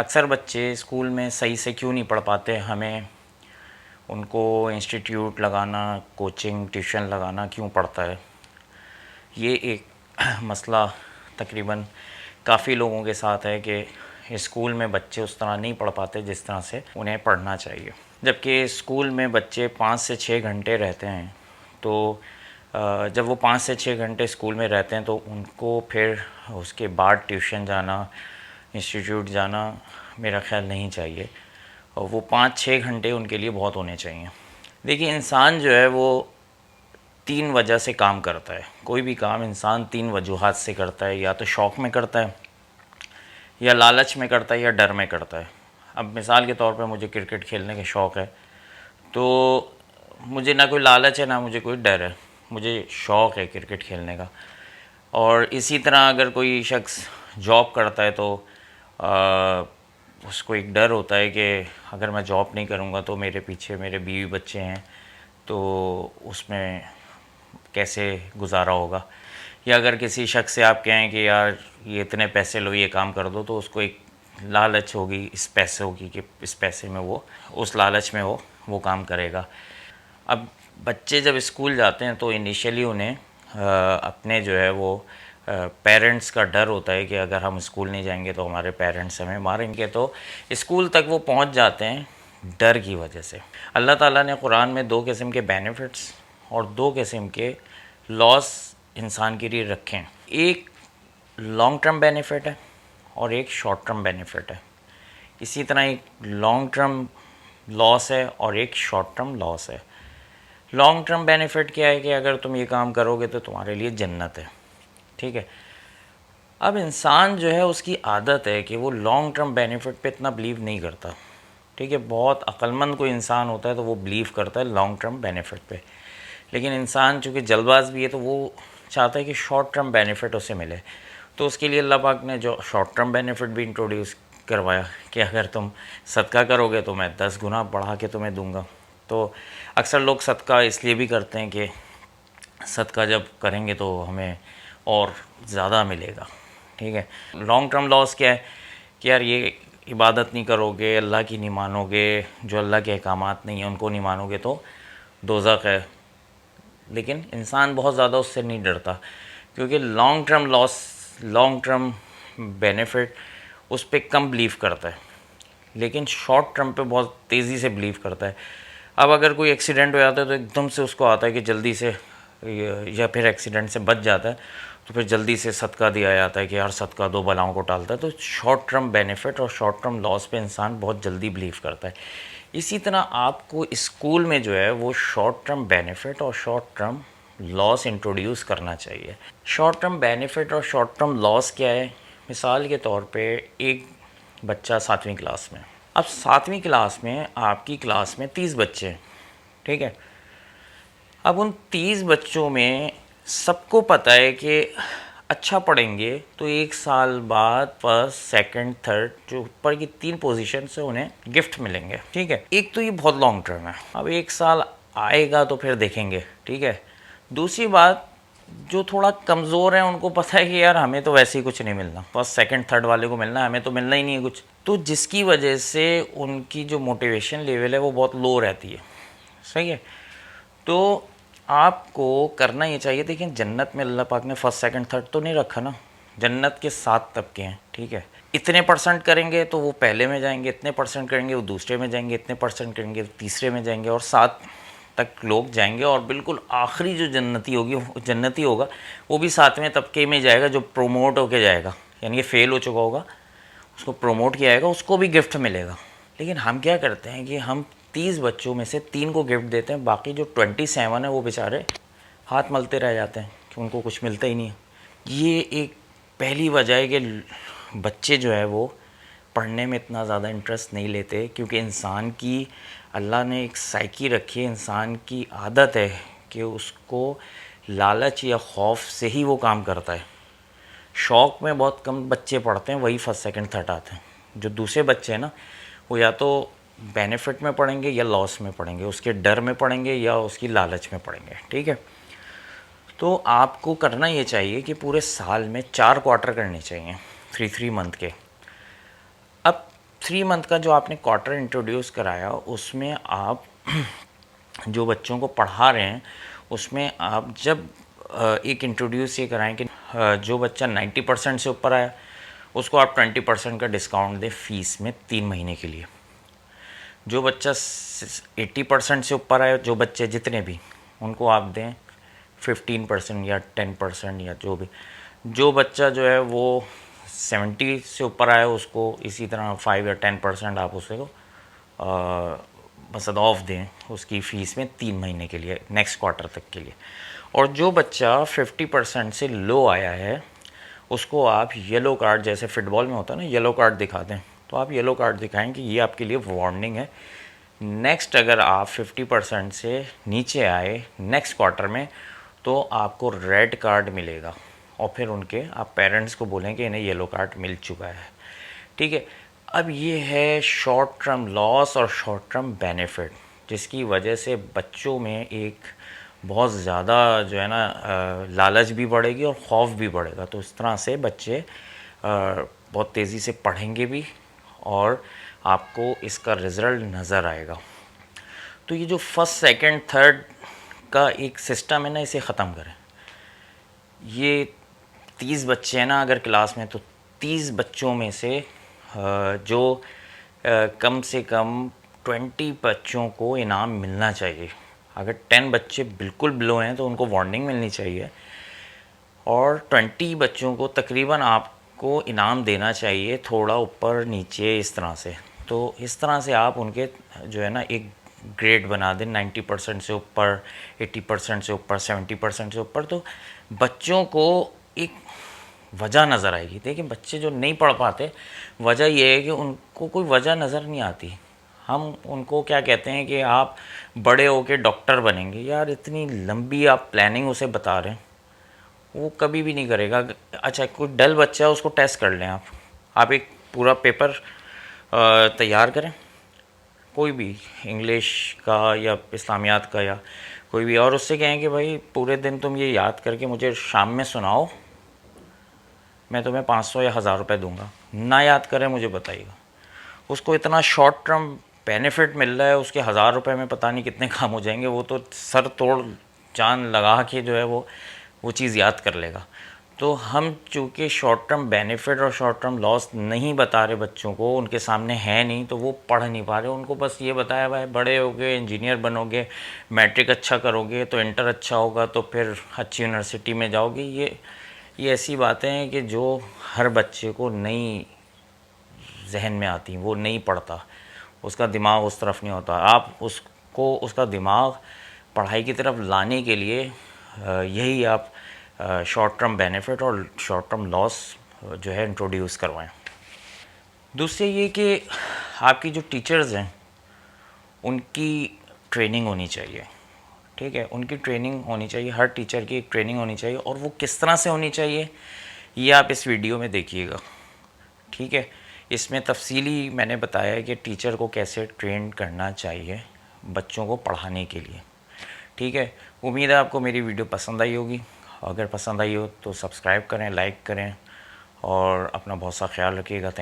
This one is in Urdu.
اکثر بچے اسکول میں صحیح سے کیوں نہیں پڑھ پاتے، ہمیں ان کو انسٹیٹیوٹ لگانا، کوچنگ ٹیوشن لگانا کیوں پڑتا ہے؟ یہ ایک مسئلہ تقریباً کافی لوگوں کے ساتھ ہے کہ اسکول میں بچے اس طرح نہیں پڑھ پاتے جس طرح سے انہیں پڑھنا چاہیے، جبکہ اسکول میں بچے 5 سے 6 گھنٹے رہتے ہیں۔ تو جب وہ 5 سے 6 گھنٹے اسکول میں رہتے ہیں تو ان کو پھر اس کے بعد ٹیوشن جانا، انسٹیٹیوٹ جانا میرا خیال نہیں چاہیے، اور وہ 5-6 گھنٹے ان کے لیے بہت ہونے چاہیے۔ دیکھیے، انسان جو ہے وہ 3 وجہ سے کام کرتا ہے۔ کوئی بھی کام انسان 3 وجوہات سے کرتا ہے، یا تو شوق میں کرتا ہے، یا لالچ میں کرتا ہے، یا ڈر میں کرتا ہے۔ اب مثال کے طور پہ مجھے کرکٹ کھیلنے کا شوق ہے، تو مجھے نہ کوئی لالچ ہے نہ مجھے کوئی ڈر ہے، مجھے شوق ہے کرکٹ کھیلنے کا۔ اور اسی طرح اگر کوئی شخص جاب کرتا ہے تو اس کو ایک ڈر ہوتا ہے کہ اگر میں جاب نہیں کروں گا تو میرے پیچھے میرے بیوی بچے ہیں، تو اس میں کیسے گزارا ہوگا۔ یا اگر کسی شخص سے آپ کہیں کہ یار یہ اتنے پیسے لو، یہ کام کر دو، تو اس کو ایک لالچ ہوگی اس پیسوں کی کہ اس پیسے میں وہ اس لالچ میں وہ کام کرے گا۔ اب بچے جب اسکول جاتے ہیں تو انیشیلی انہیں اپنے جو ہے وہ پیرنٹس کا ڈر ہوتا ہے کہ اگر ہم اسکول نہیں جائیں گے تو ہمارے پیرنٹس ہمیں ماریں گے، تو اسکول تک وہ پہنچ جاتے ہیں ڈر کی وجہ سے۔ اللہ تعالیٰ نے قرآن میں 2 قسم کے بینیفٹس اور 2 قسم کے لاس انسان کے لیے رکھے ہیں۔ ایک لانگ ٹرم بینیفٹ ہے اور ایک شارٹ ٹرم بینیفٹ ہے۔ اسی طرح ایک لانگ ٹرم لاس ہے اور ایک شارٹ ٹرم لاس ہے۔ لانگ ٹرم بینیفٹ کیا ہے کہ اگر تم یہ کام کرو گے تو تمہارے لیے جنت ہے، ٹھیک ہے۔ اب انسان جو ہے اس کی عادت ہے کہ وہ لانگ ٹرم بینیفٹ پہ اتنا بلیو نہیں کرتا، ٹھیک ہے۔ بہت عقل مند کوئی انسان ہوتا ہے تو وہ بلیو کرتا ہے لانگ ٹرم بینیفٹ پہ، لیکن انسان چونکہ جلد باز بھی ہے تو وہ چاہتا ہے کہ شارٹ ٹرم بینیفٹ اسے ملے، تو اس کے لیے اللہ پاک نے جو شارٹ ٹرم بینیفٹ بھی انٹروڈیوس کروایا کہ اگر تم صدقہ کرو گے تو میں 10 گنا بڑھا کے تمہیں دوں گا۔ تو اکثر لوگ صدقہ اس لیے بھی کرتے ہیں کہ صدقہ جب کریں گے تو ہمیں اور زیادہ ملے گا، ٹھیک ہے۔ لانگ ٹرم لاس کیا ہے کہ یار یہ عبادت نہیں کرو گے، اللہ کی نہیں مانو گے، جو اللہ کے احکامات نہیں ہیں ان کو نہیں مانو گے تو دوزخ ہے۔ لیکن انسان بہت زیادہ اس سے نہیں ڈرتا، کیونکہ لانگ ٹرم لاس، لانگ ٹرم بینیفٹ اس پہ کم بلیو کرتا ہے، لیکن شارٹ ٹرم پہ بہت تیزی سے بلیو کرتا ہے۔ اب اگر کوئی ایکسیڈنٹ ہو جاتا ہے تو ایک دم سے اس کو آتا ہے کہ جلدی سے، یا پھر ایکسیڈنٹ سے بچ جاتا ہے تو پھر جلدی سے صدقہ دیا جاتا ہے کہ یار صدقہ 2 بلاؤں کو ٹالتا ہے۔ تو شارٹ ٹرم بینیفٹ اور شارٹ ٹرم لاس پہ انسان بہت جلدی بلیو کرتا ہے۔ اسی طرح آپ کو اسکول میں جو ہے وہ شارٹ ٹرم بینیفٹ اور شارٹ ٹرم لاس انٹروڈیوس کرنا چاہیے۔ شارٹ ٹرم بینیفٹ اور شارٹ ٹرم لاس کیا ہے؟ مثال کے طور پہ ایک بچہ 7ویں کلاس میں، اب 7ویں کلاس میں آپ کی کلاس میں 30 بچے ہیں، ٹھیک ہے۔ اب ان 30 بچوں میں سب کو پتہ ہے کہ اچھا پڑھیں گے تو 1 سال بعد فرسٹ، سیکنڈ، تھرڈ جو اوپر کی 3 پوزیشن سے انہیں گفٹ ملیں گے، ٹھیک ہے۔ ایک تو یہ بہت لانگ ٹرم ہے، اب 1 سال آئے گا تو پھر دیکھیں گے، ٹھیک ہے۔ دوسری بات، جو تھوڑا کمزور ہیں ان کو پتہ ہے کہ یار ہمیں تو ویسے ہی کچھ نہیں ملنا، فرسٹ سیکنڈ تھرڈ والے کو ملنا ہے، ہمیں تو ملنا ہی نہیں ہے کچھ، تو جس کی وجہ سے ان کی جو موٹیویشن لیول ہے وہ بہت لو رہتی ہے، صحیح ہے۔ تو آپ کو کرنا یہ چاہیے، دیکھیں جنت میں اللہ پاک نے فرسٹ سیکنڈ تھرڈ تو نہیں رکھا نا، جنت کے 7 طبقے ہیں، ٹھیک ہے۔ اتنے پرسنٹ کریں گے تو وہ پہلے میں جائیں گے، اتنے پرسنٹ کریں گے وہ دوسرے میں جائیں گے، اتنے پرسنٹ کریں گے وہ تیسرے میں جائیں گے، اور 7 تک لوگ جائیں گے، اور بالکل آخری جو جنتی ہوگا وہ بھی 7ویں طبقے میں جائے گا، جو پروموٹ ہو کے جائے گا، یعنی کہ فیل ہو چکا ہوگا اس کو پروموٹ کیا جائے گا، اس کو بھی گفٹ ملے گا۔ لیکن ہم کیا کرتے ہیں کہ ہم 30 بچوں میں سے 3 کو گفٹ دیتے ہیں، باقی جو 27 ہیں وہ بیچارے ہاتھ ملتے رہ جاتے ہیں کہ ان کو کچھ ملتا ہی نہیں ہے۔ یہ ایک پہلی وجہ ہے کہ بچے جو ہے وہ پڑھنے میں اتنا زیادہ انٹرسٹ نہیں لیتے، کیونکہ انسان کی اللہ نے ایک سائیکی رکھی ہے، انسان کی عادت ہے کہ اس کو لالچ یا خوف سے ہی وہ کام کرتا ہے۔ شوق میں بہت کم بچے پڑھتے ہیں، وہی فرسٹ سیکنڈ تھرڈ آتے ہیں۔ جو دوسرے بچے ہیں نا وہ یا تو بینیفٹ میں پڑھیں گے یا لاس میں پڑھیں گے، اس کے ڈر میں پڑھیں گے یا اس کی لالچ میں پڑھیں گے، ٹھیک ہے۔ تو آپ کو کرنا یہ چاہیے کہ پورے سال میں 4 کوارٹر کرنے چاہیے، 3 منتھ کے۔ اب 3 منتھ کا جو آپ نے کوارٹر انٹروڈیوس کرایا اس میں آپ جو بچوں کو پڑھا رہے ہیں اس میں آپ جب ایک انٹروڈیوس یہ کرائیں کہ جو بچہ 90% سے اوپر آیا اس کو آپ 20% کا ڈسکاؤنٹ دیں فیس میں 3 مہینے کے لیے. جو بچہ 80% سے اوپر آئے جو بچے جتنے بھی ان کو آپ دیں 15% یا 10% یا جو بھی. جو بچہ جو ہے وہ 70 سے اوپر آئے اس کو اسی طرح 5 یا 10% آپ اسے کو مثلا آف دیں اس کی فیس میں 3 مہینے کے لیے نیکسٹ کوارٹر تک کے لیے. اور جو بچہ 50% سے لو آیا ہے اس کو آپ یلو کارڈ جیسے فٹ بال میں ہوتا ہے نا یلو کارڈ دکھا دیں تو آپ یلو کارڈ دکھائیں کہ یہ آپ کے لیے وارننگ ہے. نیکسٹ اگر آپ 50% سے نیچے آئے نیکسٹ کوارٹر میں تو آپ کو ریڈ کارڈ ملے گا اور پھر ان کے آپ پیرنٹس کو بولیں کہ انہیں یلو کارڈ مل چکا ہے. ٹھیک ہے. اب یہ ہے شارٹ ٹرم لاس اور شارٹ ٹرم بینیفٹ جس کی وجہ سے بچوں میں ایک بہت زیادہ جو ہے نا لالچ بھی بڑھے گی اور خوف بھی بڑھے گا. تو اس طرح سے بچے بہت تیزی سے پڑھیں گے بھی اور آپ کو اس کا رزلٹ نظر آئے گا. تو یہ جو فرسٹ سیکنڈ تھرڈ کا ایک سسٹم ہے نا اسے ختم کریں. یہ 30 بچے ہیں نا اگر کلاس میں تو 30 بچوں میں سے جو کم سے کم 20 بچوں کو انعام ملنا چاہیے. اگر 10 بچے بالکل بلو ہیں تو ان کو وارننگ ملنی چاہیے اور 20 بچوں کو تقریباً آپ کو انعام دینا چاہیے تھوڑا اوپر نیچے اس طرح سے. تو اس طرح سے آپ ان کے جو ہے نا ایک گریڈ بنا دیں 90% سے اوپر 80% سے اوپر 70% سے اوپر. تو بچوں کو ایک وجہ نظر آئے گی. دیکھیں بچے جو نہیں پڑھ پاتے وجہ یہ ہے کہ ان کو کوئی وجہ نظر نہیں آتی. ہم ان کو کیا کہتے ہیں کہ آپ بڑے ہو کے ڈاکٹر بنیں گے. یار اتنی لمبی آپ پلاننگ اسے بتا رہے ہیں وہ کبھی بھی نہیں کرے گا. اچھا کوئی ڈل بچہ ہے اس کو ٹیسٹ کر لیں آپ ایک پورا پیپر تیار کریں کوئی بھی انگلش کا یا اسلامیات کا یا کوئی بھی اور اس سے کہیں کہ بھائی پورے دن تم یہ یاد کر کے مجھے شام میں سناؤ میں تمہیں 500 یا 1000 روپے دوں گا. نہ یاد کریں مجھے بتائیے گا. اس کو اتنا شارٹ ٹرم بینیفٹ مل رہا ہے اس کے 1000 روپے میں پتہ نہیں کتنے کام ہو جائیں گے. وہ تو سر توڑ جان لگا کے جو ہے وہ چیز یاد کر لے گا. تو ہم چونکہ شارٹ ٹرم بینیفٹ اور شارٹ ٹرم لاس نہیں بتا رہے بچوں کو ان کے سامنے ہے نہیں تو وہ پڑھ نہیں پا رہے. ان کو بس یہ بتایا بھائی بڑے ہوگے انجینئر بنو گے میٹرک اچھا کرو گے تو انٹر اچھا ہوگا تو پھر اچھی یونیورسٹی میں جاؤ گے. یہ ایسی باتیں ہیں کہ جو ہر بچے کو نہیں ذہن میں آتی وہ نہیں پڑھتا اس کا دماغ اس طرف نہیں ہوتا. آپ اس کو اس کا دماغ پڑھائی کی طرف لانے کے لیے یہی آپ شارٹ ٹرم بینیفٹ اور شارٹ ٹرم لاس جو ہے انٹروڈیوس کروائیں. دوسرے یہ کہ آپ کی جو ٹیچرز ہیں ان کی ٹریننگ ہونی چاہیے. ٹھیک ہے ان کی ٹریننگ ہونی چاہیے. ہر ٹیچر کی ایک ٹریننگ ہونی چاہیے اور وہ کس طرح سے ہونی چاہیے یہ آپ اس ویڈیو میں دیکھیے گا. ٹھیک ہے. اس میں تفصیلی میں نے بتایا ہے کہ ٹیچر کو کیسے ٹرین کرنا چاہیے بچوں کو پڑھانے کے لیے. ٹھیک ہے. امید ہے آپ کو میری ویڈیو پسند آئی ہوگی. اگر پسند آئی ہو تو سبسکرائب کریں لائک کریں اور اپنا بہت سا خیال رکھیے گا. تھینک